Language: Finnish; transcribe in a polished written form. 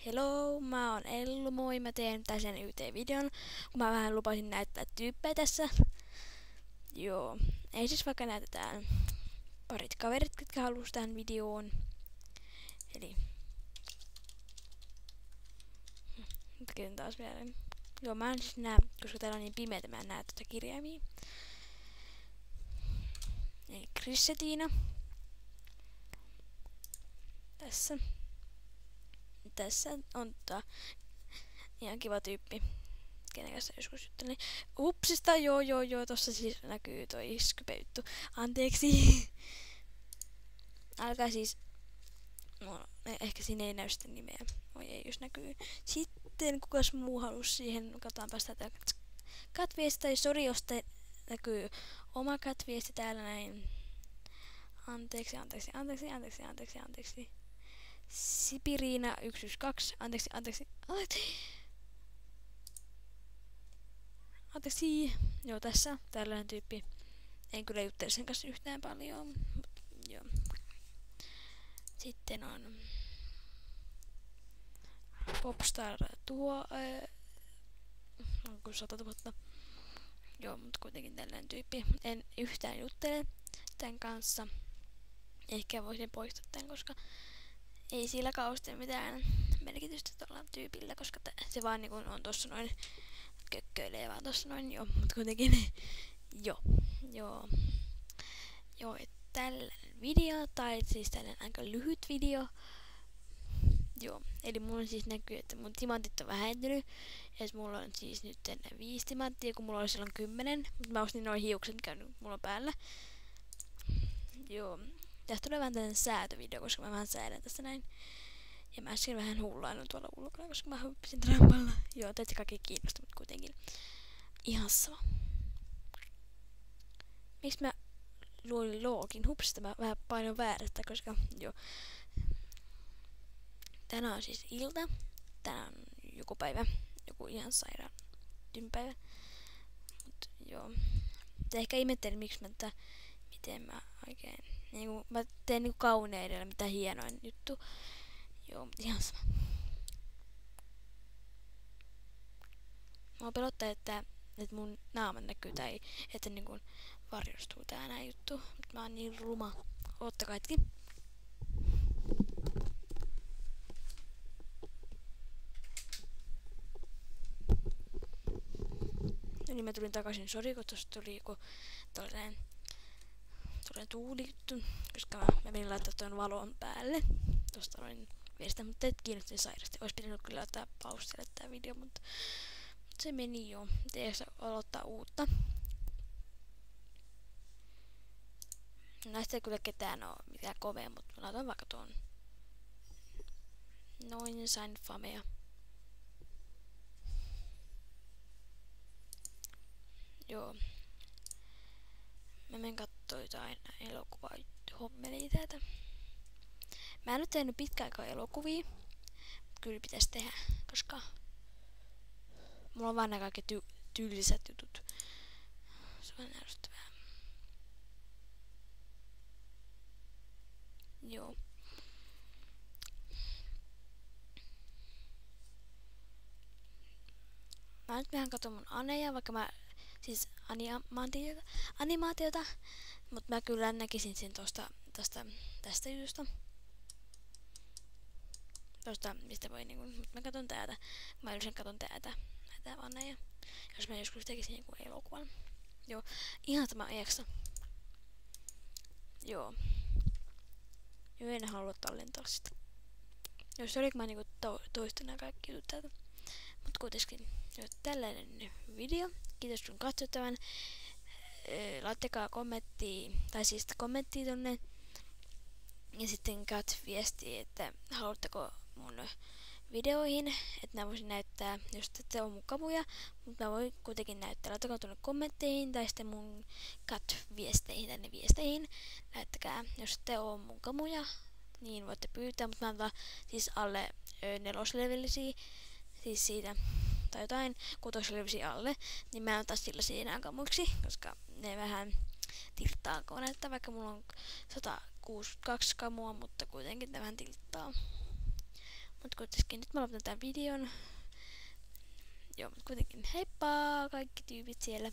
Hello, mä oon Ellu, moi, mä teen täsen yhteen videon, kun mä vähän lupasin näyttää tyyppejä tässä. Joo, ei siis vaikka näytetään parit kaverit, jotka halus tähän videoon. Eli nyt taas vielä. Joo, mä en siis näe, koska täällä on niin pimeätä, mä en näe tätä kirjaimia. Eli Chris ja Tiina. Tässä on ihan kiva tyyppi, kenen kanssa joskus juttelin. Upsista, joo, tossa siis näkyy toi skype-juttu. Anteeksi. Alkaa siis, no, ehkä siinä ei näy sitä nimeä. Oi ei, jos näkyy. Sitten kukas muu halus siihen, katsotaan päästä tätä kat-viesti, tai sori, jos näkyy oma kat-viesti täällä näin. Anteeksi. Sipiriina 112, anteeksi. Joo, tässä tällainen tyyppi. En kyllä juttele sen kanssa yhtään paljon, mutta joo. Sitten on Popstar on 100 000. Joo, mutta kuitenkin tällainen tyyppi. En yhtään juttele tämän kanssa. Ehkä voisin poistaa tämän, koska ei sillä kauheasti mitään merkitystä tuolla tyypillä, koska se vaan niin on tossa noin, kökköilee vaan tossa noin, joo, mutta kuitenkin, joo, tällainen video, tai siis tällainen aika lyhyt video, joo, eli mulla siis näkyy, että mun timantit on vähentynyt, ja mulla on siis nyt 5 timanttia, kun mulla oli silloin 10, mutta mä ostin noin hiukset, mikä mulla on päällä, joo. Tästä tulee vähän tällainen säätövideo, koska mä vähän säädän tässä näin. Ja mä äsken vähän hullailun tuolla ulkona, koska mä hyppisin trampalla. Joo, teitä kaikki kiinnostaa, mutta kuitenkin ihan sama. Miksi mä luin loogin? Hupsista mä vähän painoin väärästä, koska joo. Tänään on siis ilta. Tänään on joku päivä. Joku ihan sairaan tympäivä. Mut joo. Te ehkä ihmettelin, miksi mä miten mä oikein niinku, mä teen niinku kauneudella mitä hienoin juttu. Joo, ihan sama. Mua pelottaa, että mun naama näkyy tai että niinku varjostuu tää nää juttu. Mut mä oon niin ruma. Oottakaa hetki. No niin, mä tulin takaisin. Sori, kun tosta tuli joku tollanen tuulijuttu, koska mä menin laittaa tuon valon päälle. Tosta noin vierestä, mutta et kiinnosti sairasti. Ois pitänyt kyllä laittaa pauselle tää video, mutta se meni jo. Teessä aloittaa uutta. Näistä ei kyllä ketään oo mitään kovea, mutta mä laitan vaikka tuon. Noin, sain famea. Joo. Mä menen kattoo jotain elokuvaa hommeliin täältä. Mä en oo tehnyt pitkään aikaa elokuvia. Kyllä pitäis tehdä, koska mulla on vaan nää kaikki tylsät jutut. Se on ärsyttävää. Joo. Mä nyt vähän katon mun Aneja, vaikka mä siis animaatiota, mutta mä kyllä näkisin sen tästä jutusta. Tosta, mistä voi niinku, mutta mä katon täältä. Mä yleensä katon täältä Aneja. Jos mä joskus tekisin niinku elokuvan. Joo, ihan tämä jakso. Joo, en halua tallentaa sitä. Jos oli, kun mä niinku toistan nää kaikki jutut täältä. Mut kuitenkin, tällainen video. Kiitos kun katsoit tämän. Laittakaa kommenttia tonne. Ja sitten viestiä, että haluatteko mun videoihin, että mä voisin näyttää, jos ette ole mun kamuja, mutta mä voin kuitenkin näyttää. Laittakaa tuonne kommentteihin tai sitten mun viesteihin. Näyttäkää, jos ette ole mun kamuja, niin voitte pyytää, mutta mä antaa siis alle 4-levelisiä, siis siitä tai jotain 6-levelisiä alle, niin mä en taas sellaisia enää kamuiksi, koska ne vähän tilttaa konetta, vaikka mulla on 162 kamua, mutta kuitenkin ne vähän tilttaa. Mut kuitenkin nyt mä lopetan tän videon. Joo, mut kuitenkin heippa kaikki tyypit siellä.